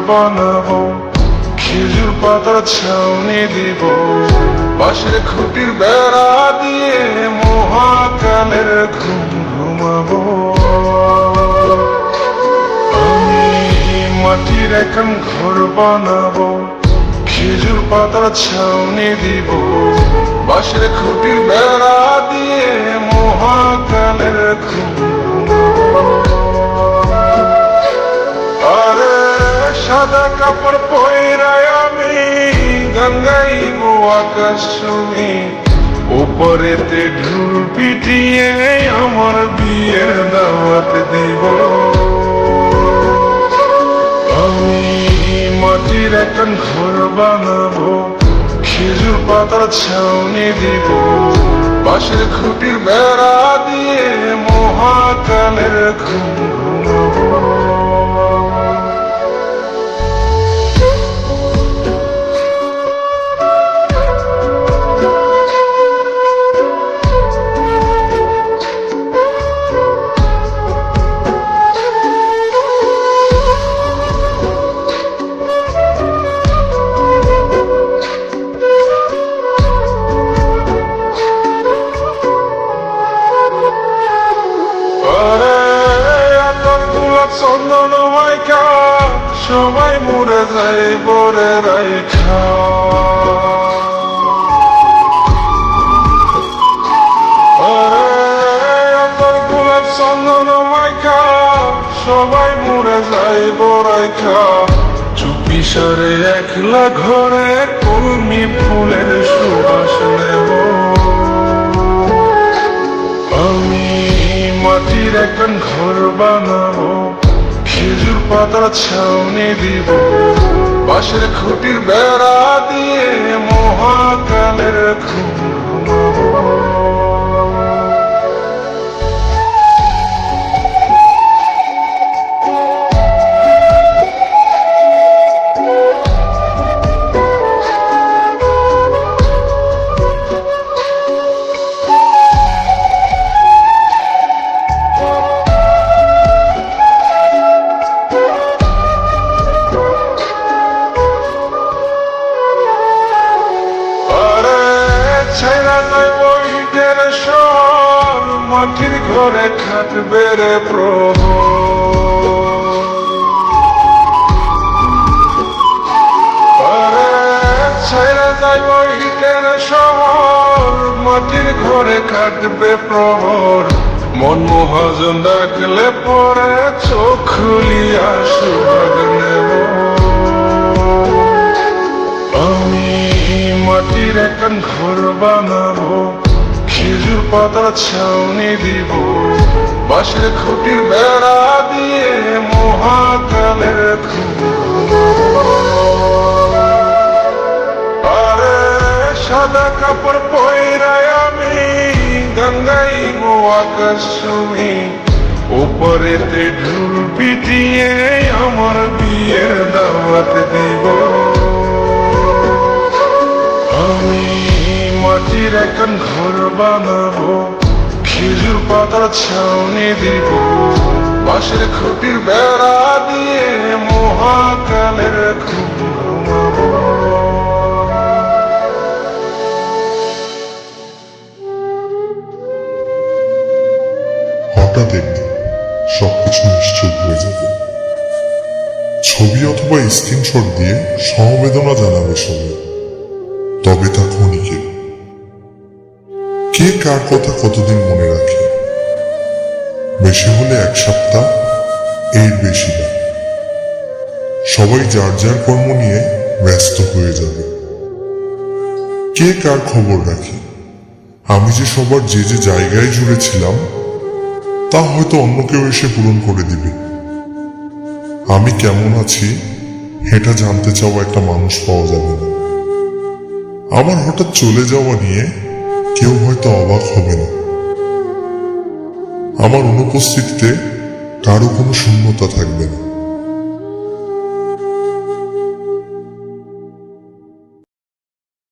বানাবো, খেজুর পাতার ছাউনি দিব, বাঁশের খুঁটির বেড়া দিয়ে মহাকালের ঘুম ঘুমাবো। আমি মাটির এখন ঘর বানাবো, খেজুর পাতার ছাউনি দিব, বাঁশের খুঁটির বেড়া দিয়ে মহাকালের ঘুম ঘুমাবো। আরে সাদা কাপড় পয়রায় আমি গান গাইবো আকাশ ছুঁয়ে, উপরেতে ঢোল পিটিয়ে আমার বিয়ের দাওয়াত দিব। আমি মাটির এখন ঘর বানাবো, খেজুর পাতার ছাউনি দিব, বাঁশের খুঁটির বেড়া দিয়ে মহাকালের ঘুম ঘুমাবো। চন্দন মাইকা সবাই মরে যায় বরে রাইখা, গোলাপ চন্দন মাইকা সবাই মরে যায় বরাইখা, চুপি সরে একলা ঘরে কলমি ফুলের সুবাস নেব। আমি মাটির এখন ঘর বানাবো, খেজুর পাতার ছাউনি দিব, বাঁশের খুঁটির বেড়া দিয়ে মহাকালের ঘুম ঘুমাবো। মাটির ঘরে খাটবে রে প্রভু, ছেড়ে যাইব ইটের শহর, মাটির ঘরে খাটবে প্রহর, মন মহাজন ডাকলে পরে চোখ খুলিয়া সুভাগ নেব। আমি মাটির এখন ঘর বানাবো, খেজুর পাতার ছাউনি দিব, বাঁশের খুঁটির বেড়া দিয়ে মহাকালের ঘুম ঘুমাবো। আরে সাদা কাপড় পয়রায় আমি গান গাইবো আকাশ ছুঁয়ে, উপরেতে ঢোল পিটিয়ে আমার বিয়ের দাওয়াত দিব। আমি মাটির এখন ঘর বানাবো, খেজুর পাতার ছাউনি দিব, বাঁশের খুঁটির বেড়া দিয়ে মহাকালের ঘুম ঘুমাবো। হঠাৎ একদিন সবকিছু নিশ্চুপ হয়ে যাবে। ছবি অথবা স্ক্রিনশট দিয়ে সমবেদনা জানাবে সবাই, তবে তা ক্ষণিকের। কে কার কথা কতদিন মনে রাখে, বেশি হলে এক সপ্তাহ, এর বেশি না। সবাই যার যার কর্ম নিয়ে ব্যস্ত হয়ে যাবে। কে কার খবর রাখে, আমি যে সবার যে যে জায়গায় জুড়ে ছিলাম তা হয়তো অন্য কেউ এসে পূরণ করে দিবে। আমি কেমন আছি এটা জানতে চাওয়া একটা মানুষ পাওয়া যাবে না। আমার হঠাৎ চলে যাওয়া নিয়ে কেউ হয়তো অবাক হবে না। আমার অনুপস্থিতিতে কারো কোনো শূন্যতা থাকবে না।